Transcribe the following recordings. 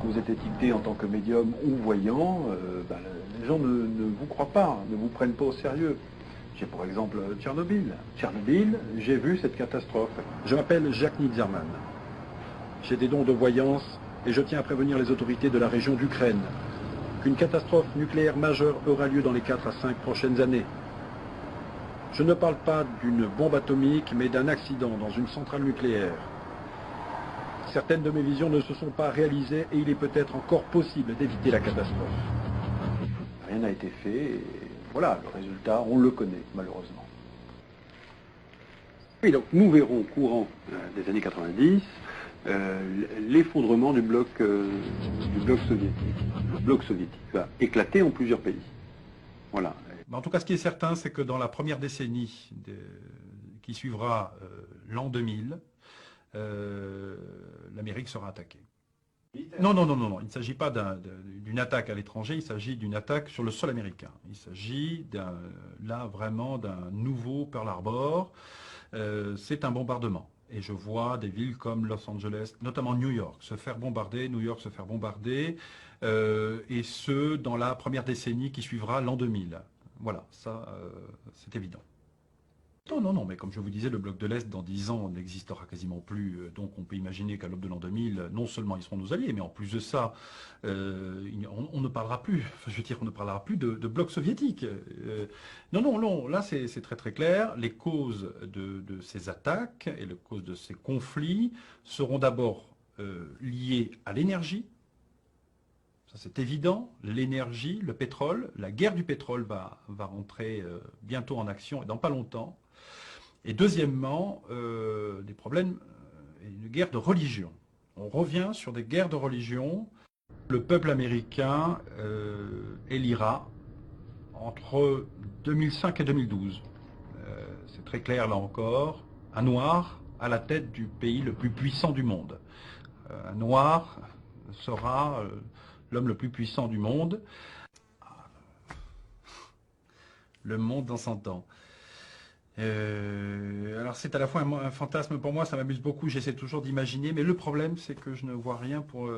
vous êtes étiqueté en tant que médium ou voyant, les gens ne vous croient pas, ne vous prennent pas au sérieux. J'ai par exemple Tchernobyl. Tchernobyl, j'ai vu cette catastrophe. Je m'appelle Jacques Niedzerman. J'ai des dons de voyance et je tiens à prévenir les autorités de la région d'Ukraine qu'une catastrophe nucléaire majeure aura lieu dans les 4 à 5 prochaines années. Je ne parle pas d'une bombe atomique, mais d'un accident dans une centrale nucléaire. Certaines de mes visions ne se sont pas réalisées et il est peut-être encore possible d'éviter la catastrophe. Rien n'a été fait et voilà, le résultat, on le connaît malheureusement. Oui, donc nous verrons courant des années 90 l'effondrement du bloc soviétique. Le bloc soviétique va éclater en plusieurs pays. Voilà. En tout cas, ce qui est certain, c'est que dans la première décennie qui suivra l'an 2000, l'Amérique sera attaquée. Non, non, non, non, non. Il ne s'agit pas d'une attaque à l'étranger, il s'agit d'une attaque sur le sol américain. Il s'agit là vraiment d'un nouveau Pearl Harbor. C'est un bombardement. Et je vois des villes comme Los Angeles, notamment New York, se faire bombarder, New York se faire bombarder, et ce, dans la première décennie qui suivra l'an 2000. Voilà, ça, c'est évident. Non, non, non, mais comme je vous disais, le bloc de l'Est, dans 10 ans, n'existera quasiment plus. Donc on peut imaginer qu'à l'aube de l'an 2000, non seulement ils seront nos alliés, mais en plus de ça, on ne parlera plus, je veux dire, on ne parlera plus de bloc soviétique. Non, non, non, là c'est très très clair. Les causes de ces attaques et les causes de ces conflits seront d'abord liées à l'énergie. Ça c'est évident, l'énergie, le pétrole, la guerre du pétrole va rentrer bientôt en action et dans pas longtemps. Et deuxièmement, des problèmes, une guerre de religion. On revient sur des guerres de religion. Le peuple américain élira entre 2005 et 2012. C'est très clair là encore, un noir à la tête du pays le plus puissant du monde. Un noir sera l'homme le plus puissant du monde. Le monde dans 100 ans. Alors c'est à la fois un fantasme pour moi, ça m'amuse beaucoup, j'essaie toujours d'imaginer, mais le problème c'est que je ne vois rien pour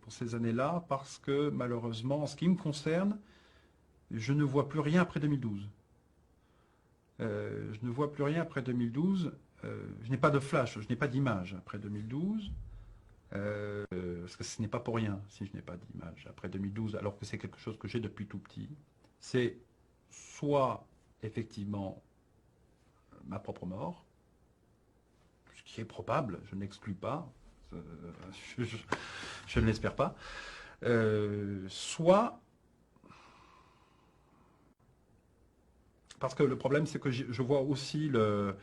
ces années-là, parce que malheureusement, en ce qui me concerne, je ne vois plus rien après 2012. Je ne vois plus rien après 2012, je n'ai pas de flash, je n'ai pas d'image après 2012, parce que ce n'est pas pour rien si je n'ai pas d'image après 2012, alors que c'est quelque chose que j'ai depuis tout petit. C'est soit effectivement ma propre mort, ce qui est probable, je n'exclus pas, je ne l'espère pas, soit, parce que le problème c'est que je vois aussi la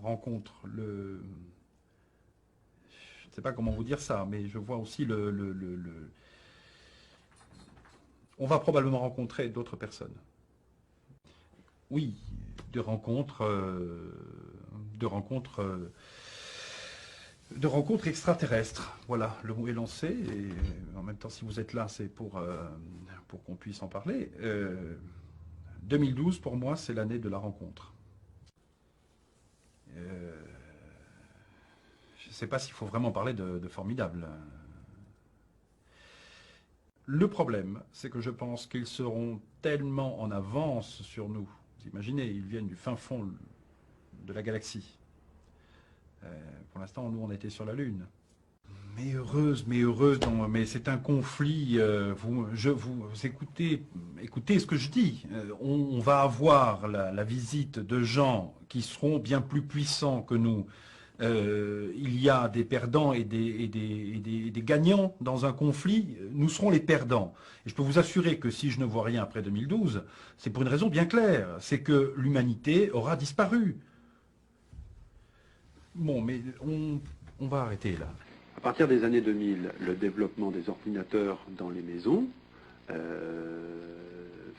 rencontre, je ne sais pas comment vous dire ça, mais je vois aussi on va probablement rencontrer d'autres personnes. Oui, de rencontres extraterrestres. Voilà, le mot est lancé. Et en même temps, si vous êtes là, c'est pour qu'on puisse en parler. 2012, pour moi, c'est l'année de la rencontre. Je ne sais pas s'il faut vraiment parler de formidable. Le problème, c'est que je pense qu'ils seront tellement en avance sur nous. Vous imaginez, ils viennent du fin fond de la galaxie. Pour l'instant, nous, on était sur la Lune. Mais heureuse, non, mais c'est un conflit. Vous écoutez ce que je dis. On va avoir la visite de gens qui seront bien plus puissants que nous. Il y a des perdants et des gagnants dans un conflit, nous serons les perdants. Et je peux vous assurer que si je ne vois rien après 2012, c'est pour une raison bien claire, c'est que l'humanité aura disparu. Bon, mais on va arrêter là. À partir des années 2000, le développement des ordinateurs dans les maisons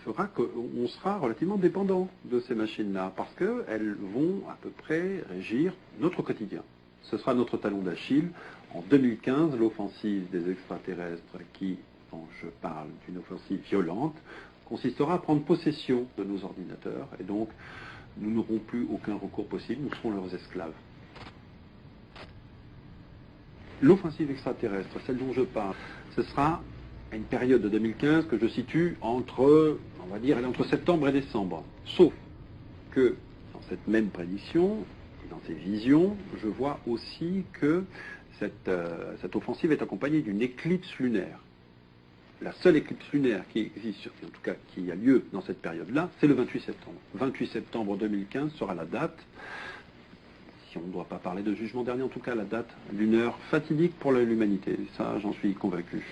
fera qu'on sera relativement dépendant de ces machines-là, parce qu'elles vont à peu près régir notre quotidien. Ce sera notre talon d'Achille. En 2015, l'offensive des extraterrestres, quand je parle d'une offensive violente, consistera à prendre possession de nos ordinateurs, et donc nous n'aurons plus aucun recours possible, nous serons leurs esclaves. L'offensive extraterrestre, celle dont je parle, ce sera à une période de 2015 que je situe entre, on va dire, elle est entre septembre et décembre. Sauf que dans cette même prédiction, et dans ces visions, je vois aussi que cette offensive est accompagnée d'une éclipse lunaire. La seule éclipse lunaire qui existe, en tout cas qui a lieu dans cette période-là, c'est le 28 septembre. 28 septembre 2015 sera la date, si on ne doit pas parler de jugement dernier, en tout cas la date d'une heure fatidique pour l'humanité. Ça, j'en suis convaincu.